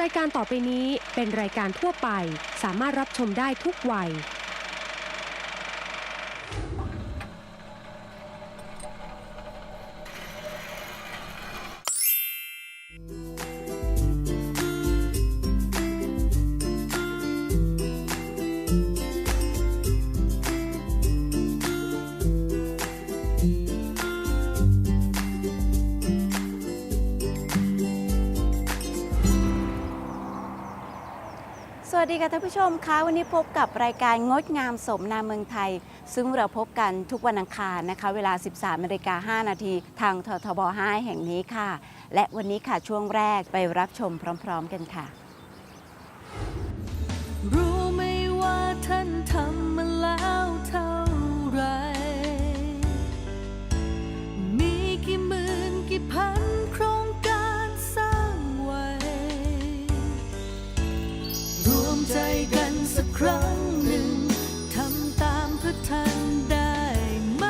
รายการต่อไปนี้เป็นรายการทั่วไปสามารถรับชมได้ทุกวัยสวัสดีค่ะท่านผู้ชมคะวันนี้พบกับรายการงดงามสมนาเมืองไทยซึ่งเราพบกันทุกวันอังคารนะคะเวลา 13:05 น.ทางททบ 5 แห่งนี้ค่ะและวันนี้ค่ะช่วงแรกไปรับชมพร้อมๆกันค่ะรู้ไหมว่าท่านทำมาแล้วเท่าไรมีกี่หมื่นกี่พันโครงการสร้างไว้รวมใจกันสักครั้งหนึ่งทำตามเพื่อท่านได้ไหม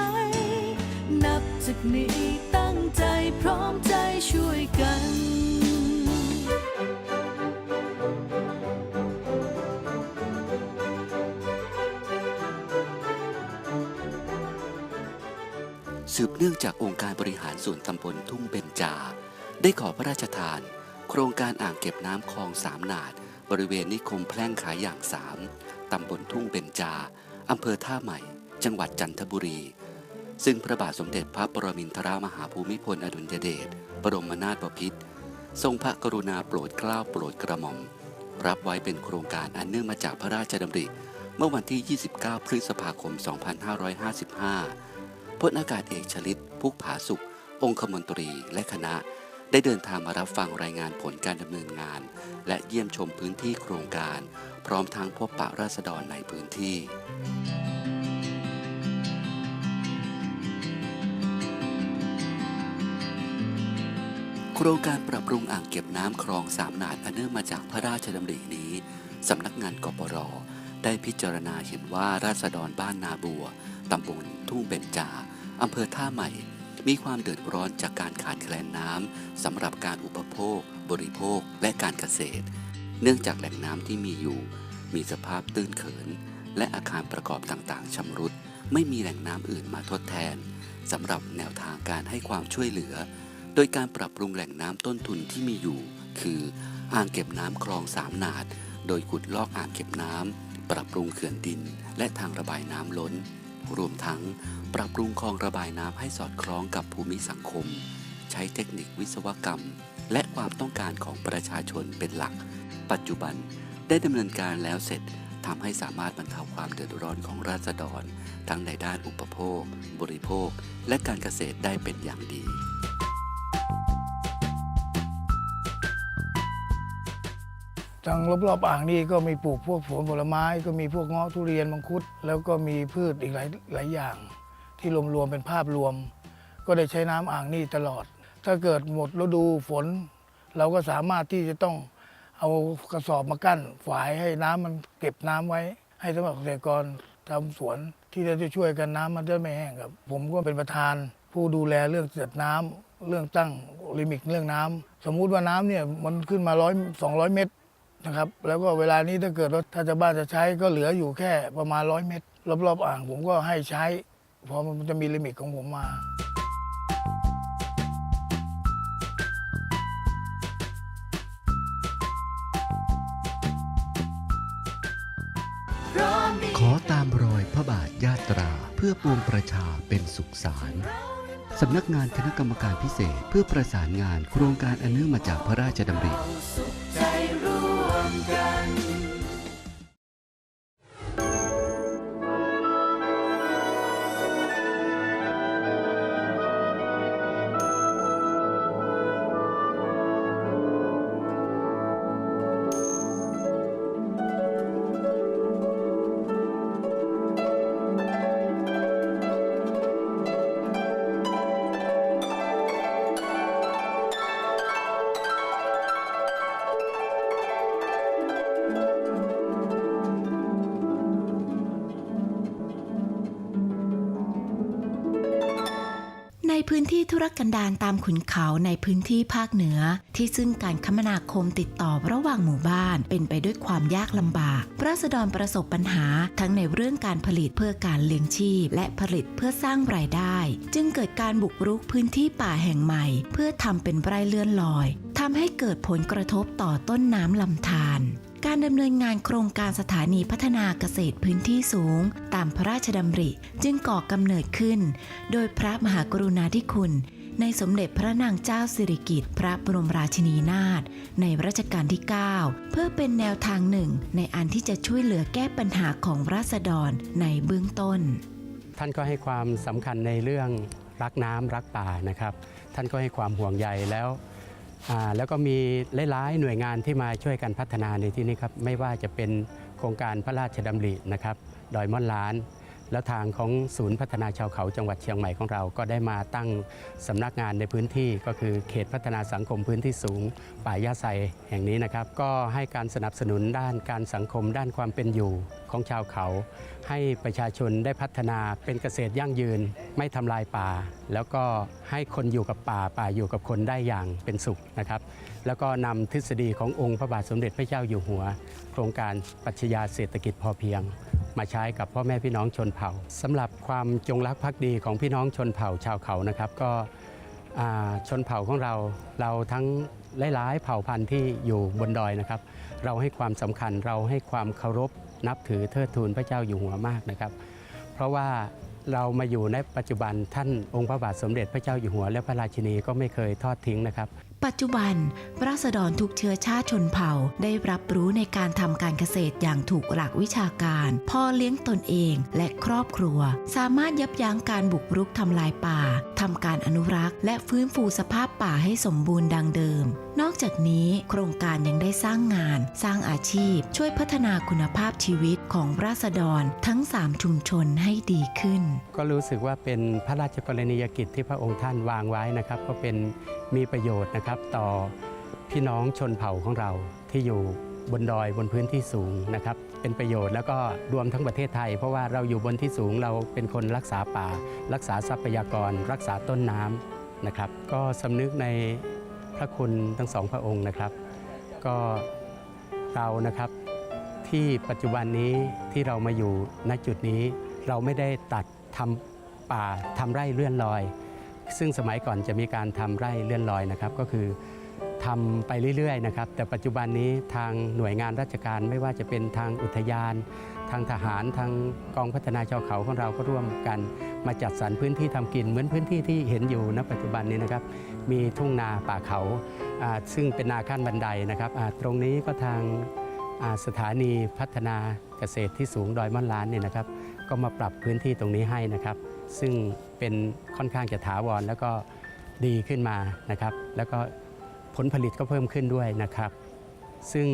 นับจากนี้ตั้งใจพร้อมใจช่วยกันสืบเนื่องจากองค์การบริหารส่วนตำบลทุ่งเบญจาได้ขอพระราชทานโครงการอ่างเก็บน้ำคลองสามนาดบริเวณนิคมแพร่งขายอย่าง3ตำบลทุ่งเบญจาอำเภอท่าใหม่จังหวัดจันทบุรีซึ่งพระบาทสมเด็จพระปรมินทรมหาภูมิพลอดุลยเดชบรมนาถบพิตรทรงพระกรุณาโปรดเกล้าโปรดกระหม่อมรับไว้เป็นโครงการอันเนื่องมาจากพระราชดำริเมื่อวันที่ 29 พฤษภาคม 2555พลอากาศเอกชลิต พุกผาสุของคมนตรีและคณะได้เดินทางมารับฟังรายงานผลการดำเนินงานและเยี่ยมชมพื้นที่โครงการพร้อมทั้งพบปะราษฎรในพื้นที่โครงการปรับปรุงอ่างเก็บน้ำคลองสามนาดอันเนื่องมาจากพระราชดำรินี้สำนักงานกปร.ได้พิจารณาเห็นว่าราษฎรบ้านนาบัวตำบลทุ่งเบญจาอำเภอท่าใหม่มีความเดือดร้อนจากการขาดแคลนน้ำสำหรับการอุปโภคบริโภคและการเกษตรเนื่องจากแหล่งน้ำที่มีอยู่มีสภาพตื้นเขินและอาคารประกอบต่างๆชำรุดไม่มีแหล่งน้ำอื่นมาทดแทนสำหรับแนวทางการให้ความช่วยเหลือโดยการปรับปรุงแหล่งน้ำต้นทุนที่มีอยู่คืออ่างเก็บน้ำคลองสามนาดโดยขุดลอกอ่างเก็บน้ำปรับปรุงเขื่อนดินและทางระบายน้ำล้นรวมทั้งปรับปรุงคลองระบายน้ำให้สอดคล้องกับภูมิสังคมใช้เทคนิควิศวกรรมและความต้องการของประชาชนเป็นหลักปัจจุบันได้ดำเนินการแล้วเสร็จทำให้สามารถบรรเทาความเดือดร้อนของราษฎรทั้งในด้านอุปโภคบริโภคและการเกษตรได้เป็นอย่างดีทางรอบๆอ่างนี่ก็มีปลูกพวกผลไม้ก็มีพวกเงาะทุเรียนมังคุดแล้วก็มีพืชอีกหลายอย่างที่รวมๆเป็นภาพรวมก็ได้ใช้น้ำอ่างนี่ตลอดถ้าเกิดหมดฤดูฝนเราก็สามารถที่จะต้องเอากระสอบมากั้นฝายให้น้ำมันเก็บน้ำไว้ให้สำหรับเกษตรกรทำสวนที่จะช่วยกันน้ำมันจะไม่แห้งครับผมก็เป็นประธานผู้ดูแลเรื่องจัดน้ำเรื่องตั้งลิมิตเรื่องน้ำสมมุติว่าน้ำเนี่ยมันขึ้นมา200 เมตรนะครับแล้วก็เวลานี้ถ้าเกิดว่าถ้าชาวบ้านจะใช้ก็เหลืออยู่แค่ประมาณ100 เมตรรอบๆอ่างผมก็ให้ใช้เพราะมันจะมีลิมิตของผมมาขอตามรอยพระบาทยาตราเพื่อปวงประชาเป็นสุขสารสำนักงานคณะกรรมการพิเศษเพื่อประสานงานโครงการอันเนื่องมาจากพระราชดำริ พื้นที่ธุรกันดารตามขุนเขาในพื้นที่ภาคเหนือที่ซึ่งการคมนาคมติดต่อระหว่างหมู่บ้านเป็นไปด้วยความยากลำบากราษฎรประสบปัญหาทั้งในเรื่องการผลิตเพื่อการเลี้ยงชีพและผลิตเพื่อสร้างรายได้จึงเกิดการบุกรุกพื้นที่ป่าแห่งใหม่เพื่อทำเป็นไร่เลื่อนลอยทำให้เกิดผลกระทบต่อต้นน้ำลำธารการดำเนินงานโครงการสถานีพัฒนาเกษตรพื้นที่สูงตามพระราชดำริจึงก่อกำเนิดขึ้นโดยพระมหากรุณาธิคุณในสมเด็จพระนางเจ้าสิริกิติ์พระบรมราชินีนาถในรัชกาลที่ 9 เพื่อเป็นแนวทางหนึ่งในอันที่จะช่วยเหลือแก้ปัญหาของราษฎรในเบื้องต้นท่านก็ให้ความสำคัญในเรื่องรักน้ำรักป่านะครับท่านก็ให้ความห่วงใยแล้วก็มีหลายๆหน่วยงานที่มาช่วยกันพัฒนาในที่นี้ครับไม่ว่าจะเป็นโครงการพระราชดำรินะครับดอยม่อนล้านแล้วทางของศูนย์พัฒนาชาวเขาจังหวัดเชียงใหม่ของเราก็ได้มาตั้งสำนักงานในพื้นที่ก็คือเขตพัฒนาสังคมพื้นที่สูงป่าย่าไซแห่งนี้นะครับก็ให้การสนับสนุนด้านการสังคมด้านความเป็นอยู่ของชาวเขาให้ประชาชนได้พัฒนาเป็นเกษตรยั่งยืนไม่ทำลายป่าแล้วก็ให้คนอยู่กับป่าป่าอยู่กับคนได้อย่างเป็นสุขนะครับแล้วก็นำทฤษฎีขององค์พระบาทสมเด็จพระเจ้าอยู่หัวโครงการปรัชญาเศรษฐกิจพอเพียงมาใช้กับพ่อแม่พี่น้องชนเผ่าสำหรับความจงรักภักดีของพี่น้องชนเผ่าชาวเขานะครับก็ชนเผ่าของเราทั้งหลายๆเผ่าพันธุ์ที่อยู่บนดอยนะครับเราให้ความสำคัญเราให้ความเคารพนับถือเทิดทูนพระเจ้าอยู่หัวมากนะครับเพราะว่าเรามาอยู่ในปัจจุบันท่านองค์พระบาทสมเด็จพระเจ้าอยู่หัวและพระราชินีก็ไม่เคยทอดทิ้งนะครับปัจจุบันราษฎรทุกเชื้อชาติชนเผ่าได้รับรู้ในการทำการเกษตรอย่างถูกหลักวิชาการพอเลี้ยงตนเองและครอบครัวสามารถยับยั้งการบุกรุกทำลายป่าทำการอนุรักษ์และฟื้นฟูสภาพป่าให้สมบูรณ์ดังเดิมนอกจากนี้โครงการยังได้สร้างงานสร้างอาชีพช่วยพัฒนาคุณภาพชีวิตของราษฎรทั้ง3ชุมชนให้ดีขึ้นก็รู้สึกว่าเป็นพระราชกรณียกิจที่พระองค์ท่านวางไว้นะครับก็เป็นมีประโยชน์นะครับต่อพี่น้องชนเผ่าของเราที่อยู่บนดอยบนพื้นที่สูงนะครับเป็นประโยชน์แล้วก็รวมทั้งประเทศไทยเพราะว่าเราอยู่บนที่สูงเราเป็นคนรักษาป่ารักษาทรัพยากรรักษาต้นน้ำนะครับก็สำนึกในพระคุณทั้งสองพระองค์นะครับก็เรานะครับที่ปัจจุบันนี้ที่เรามาอยู่ณจุดนี้เราไม่ได้ตัดทำป่าทำไร่เลื่อนลอยซึ่งสมัยก่อนจะมีการทำไร่เลื่อนลอยนะครับก็คือทำไปเรื่อยๆนะครับแต่ปัจจุบันนี้ทางหน่วยงานราชการไม่ว่าจะเป็นทางอุทยานทางทหารทางกองพัฒนาชาวเขาของเราก็ร่วมกันมาจัดสรรพื้นที่ทำกินเหมือนพื้นที่ที่เห็นอยู่ณปัจจุบันนี้นะครับมีทุ่งนาป่าเขาซึ่งเป็นนาขั้นบันไดนะครับตรงนี้ก็ทางสถานีพัฒนาเกษตรที่สูงดอยม่อนล้านเนี่ยนะครับก็มาปรับพื้นที่ตรงนี้ให้นะครับซึ่งเป็นค่อนข้างจะถาวรแล้วก็ดีขึ้นมานะครับแล้วก็ผลผลิตก็เพิ่มขึ้นด้วยนะครับซึ่ง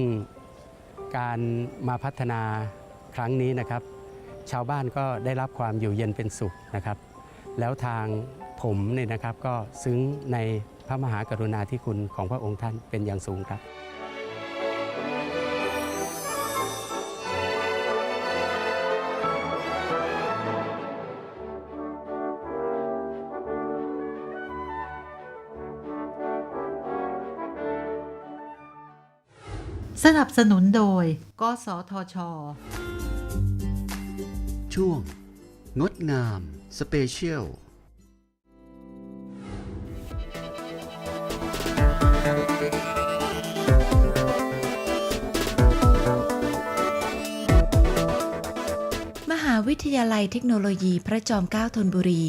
การมาพัฒนาครั้งนี้นะครับชาวบ้านก็ได้รับความอยู่เย็นเป็นสุขนะครับแล้วทางผมเนี่ยนะครับก็ซึ้งในพระมหากรุณาธิคุณของพระองค์ท่านเป็นอย่างสูงครับสนับสนุนโดยกสทช.ช่วงงดงามสเปเชียลมหาวิทยาลัยเทคโนโลยีพระจอมเกล้าธนบุรี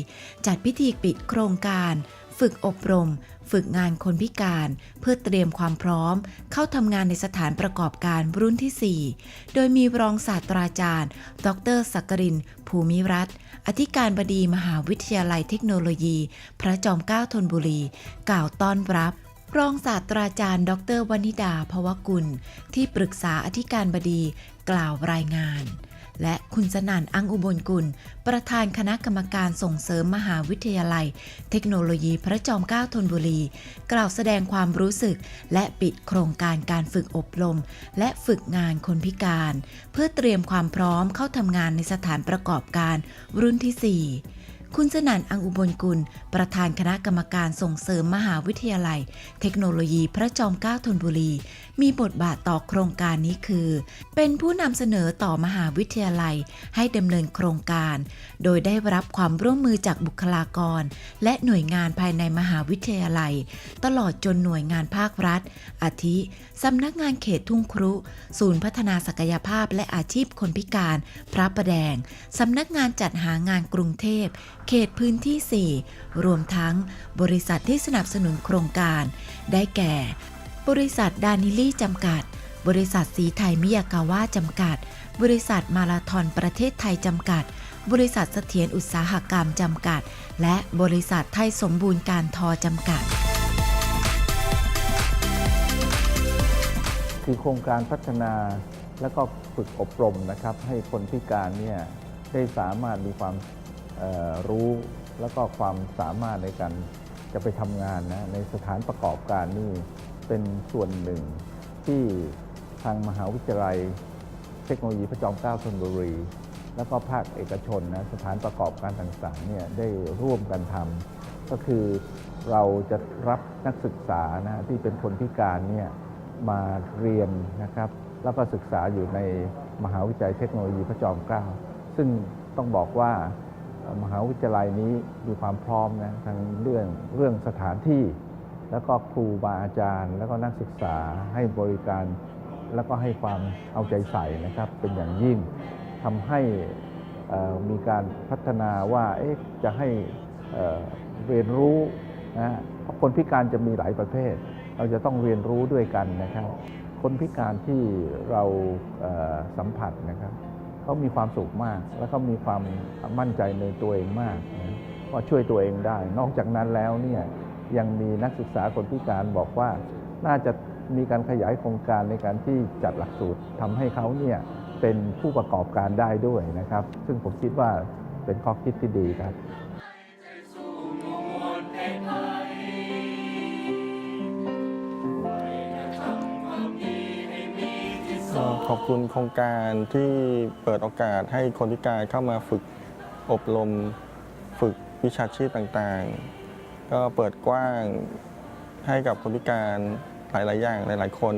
จัดพิธีปิดโครงการฝึกอบรมฝึกงานคนพิการเพื่อเตรียมความพร้อมเข้าทำงานในสถานประกอบการรุ่นที่ 4 โดยมีรองศาสตราจารย์ดร.ศักรินทร์ภูมิรัตน์อธิการบดีมหาวิทยาลัยเทคโนโลยีพระจอมเกล้าธนบุรีกล่าวต้อนรับรองศาสตราจารย์ดร.วนิดาภวกุลที่ปรึกษาอธิการบดีกล่าวรายงานและคุณสนั่นอังอุบลกุลประธานคณะกรรมการส่งเสริมมหาวิทยาลัยเทคโนโลยีพระจอมเกล้าธนบุรีกล่าวแสดงความรู้สึกและปิดโครงการการฝึกอบรมและฝึกงานคนพิการเพื่อเตรียมความพร้อมเข้าทำงานในสถานประกอบการรุ่นที่ 4 คุณสนั่น อังอุบลกุล ประธานคณะกรรมการส่งเสริมมหาวิทยาลัย เทคโนโลยีพระจอมเกล้าธนบุรี มีบทบาทต่อโครงการนี้คือ เป็นผู้นำเสนอต่อมหาวิทยาลัยให้ดำเนินโครงการ โดยได้รับความร่วมมือจากบุคลากร และหน่วยงานภายในมหาวิทยาลัย ตลอดจนหน่วยงานภาครัฐ อาทิสำนักงานเขตทุ่งครุ ศูนย์พัฒนาศักยภาพและอาชีพคนพิการพระประแดง สำนักงานจัดหางานกรุงเทพเขตพื้นที่ 4 รวมทั้งบริษัทที่สนับสนุนโครงการ ได้แก่ บริษัทดานิลี่จำกัด บริษัทสีไทยมิยากาวะจำกัด บริษัทมาราธอนประเทศไทยจำกัด บริษัทเสถียรอุตสาหกรรมจำกัด และบริษัทไทยสมบูรณ์การทอจำกัด คือโครงการพัฒนาและก็ฝึกอบรมนะครับให้คนพิการเนี่ยได้สามารถมีความรู้แล้วก็ความสามารถในการจะไปทำงานนะในสถานประกอบการนี่เป็นส่วนหนึ่งที่ทางมหาวิทยาลัยเทคโนโลยีพระจอมเกล้าธนบุรีแล้วก็ภาคเอกชนนะสถานประกอบการต่างๆเนี่ยได้ร่วมกันทำก็คือเราจะรับนักศึกษานะที่เป็นคนพิการเนี่ยมาเรียนนะครับแล้วก็ศึกษาอยู่ในมหาวิทยาลัยเทคโนโลยีพระจอมเกล้าซึ่งต้องบอกว่ามหาวิทยาลัยนี้มีความพร้อมนะทั้งเรื่องสถานที่แล้วก็ครูบาอาจารย์แล้วก็นักศึกษาให้บริการแล้วก็ให้ความเอาใจใส่นะครับเป็นอย่างยิ่งทำให้มีการพัฒนาว่าจะให้เรียนรู้นะเพราะคนพิการจะมีหลายประเภทเราจะต้องเรียนรู้ด้วยกันนะครับคนพิการที่เราสัมผัสนะครับเขามีความสุขมากแล้วก็มีความมั่นใจในตัวเองมากนะว่าช่วยตัวเองได้นอกจากนั้นแล้วเนี่ยยังมีนักศึกษาคนพิการบอกว่าน่าจะมีการขยายโครงการในการที่จัดหลักสูตรทำให้เขาเนี่ยเป็นผู้ประกอบการได้ด้วยนะครับซึ่งผมคิดว่าเป็นข้อคิดที่ดีครับขอบคุณโครงการที่เปิดโอกาสให้คนพิการเข้ามาฝึกอบรมฝึกวิชาชีพต่างๆก็เปิดกว้างให้กับคนพิการหลายๆอย่างหลายๆคน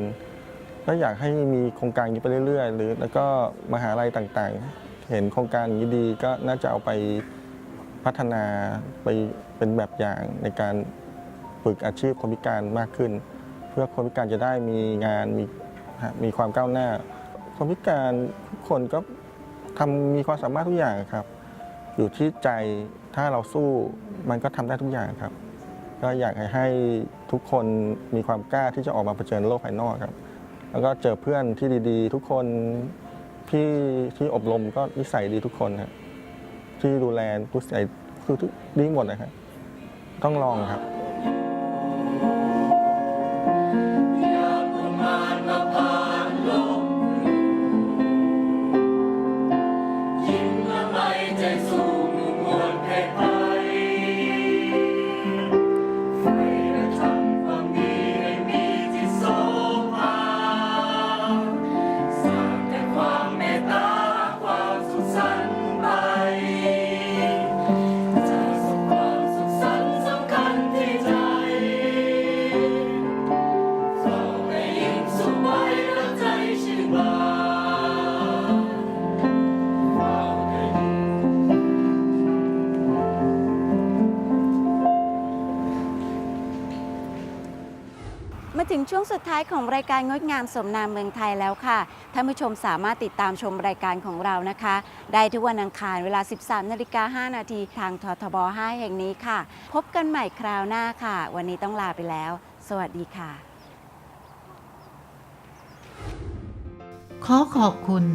ก็อยากให้มีโครงการนี้ไปเรื่อยๆหรือแล้วก็มหาลัยต่างๆเห็นโครงการนี้ดีก็น่าจะเอาไปพัฒนาไปเป็นแบบอย่างในการฝึกอาชีพคนพิการมากขึ้นเพื่อคนพิการจะได้มีงานมีความก้าวหน้าคนพิการทุกคนก็มีความสามารถทุกอย่างครับอยู่ที่ใจถ้าเราสู้มันก็ทำได้ทุกอย่างครับก็อยากให้ทุกคนมีความกล้าที่จะออกมาเผชิญโลกภายนอกครับแล้วก็เจอเพื่อนที่ดีๆทุกคนที่อบรมก็นิสัยดีทุกคนครับที่ดูแลทุกสิ่งคือทุกดีหมดนะครับต้องลองครับมาถึงช่วงสุดท้ายของรายการงดงามสมนามเมืองไทยแล้วค่ะท่านผู้ชมสามารถติดตามชมรายการของเรานะคะได้ทุกวันอังคารเวลา 13:05 น.ทางททบ 5 แห่งนี้ค่ะพบกันใหม่คราวหน้าค่ะวันนี้ต้องลาไปแล้วสวัสดีค่ะ ขอขอบคุณ